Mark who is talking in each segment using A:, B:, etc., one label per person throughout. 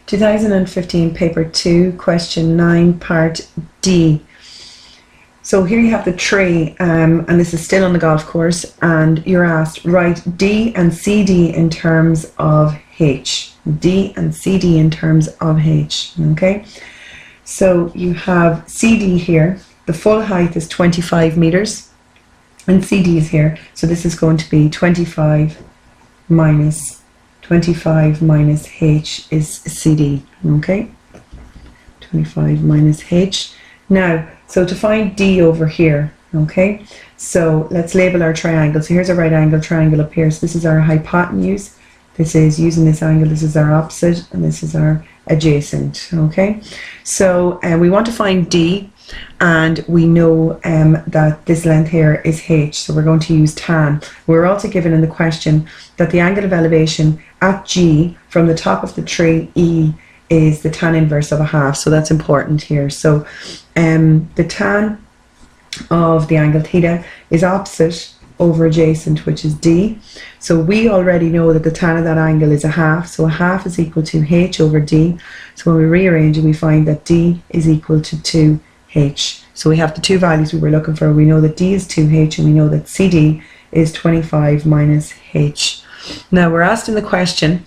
A: 2015 paper 2, question 9, part D. So here you have the tree, and this is still on the golf course, and you're asked, write D and CD in terms of H. D and CD in terms of H, okay? So you have CD here, the full height is 25 meters, and CD is here, so this is going to be 25 minus H is CD, okay? 25 minus H. Now, so to find D over here, okay? So let's label our triangle. So here's a right angle triangle up here. So this is our hypotenuse. This is, using this angle, this is our opposite, and this is our adjacent, okay? So we want to find D, and we know that this length here is H, so we're going to use tan. We're also given in the question that the angle of elevation at G from the top of the tree E is the tan inverse of a half, so that's important here. So the tan of the angle theta is opposite over adjacent, which is D. So we already know that the tan of that angle is a half, so a half is equal to H over D. So when we rearrange it, we find that D is equal to 2H. So we have the two values we were looking for. We know that D is 2H, and we know that CD is 25 minus H. Now we're asked in the question,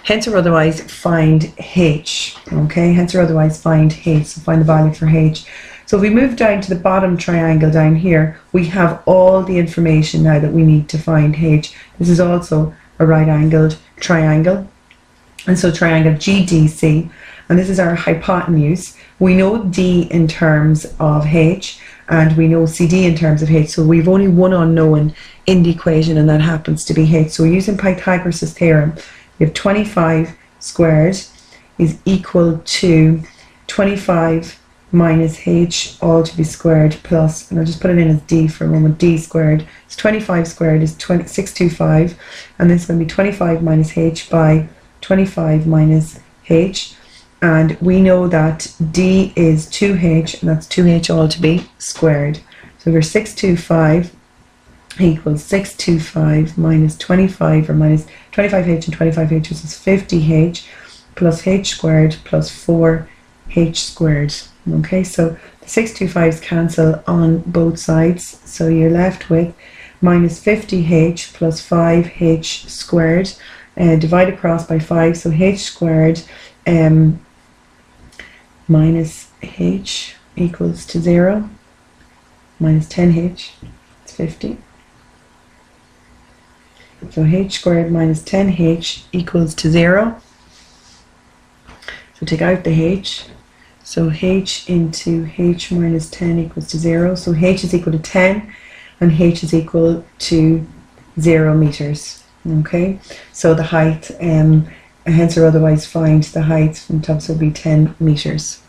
A: hence or otherwise find H, okay? Hence or otherwise find H, so find the value for H. So if we move down to the bottom triangle down here, we have all the information now that we need to find H. This is also a right-angled triangle, and so triangle GDC, and this is our hypotenuse. We know D in terms of H, and we know CD in terms of H, so we've only one unknown in the equation, and that happens to be H. So we're using Pythagoras' theorem. We have 25 squared is equal to 25 minus H all to be squared plus, and I'll just put it in as D for a moment, D squared. So 25 squared is 625, and this is going to be 25 minus H by 25 minus H, and we know that D is 2H, and that's 2H all to be squared. So we're 625 equals 625 minus 25, or minus 25H and 25H, is 50H plus H squared plus 4H squared. Okay, so the 625's cancel on both sides, so you're left with minus 50H plus 5H squared, divide across by 5, so H squared minus H equals to 0, minus 10H, it's 50. So H squared minus 10H equals to 0. So take out the H. So H into H minus 10 equals to 0. So H is equal to 10, and H is equal to 0 meters. Okay, so the height, hence or otherwise find the height from top, so it will be 10 meters.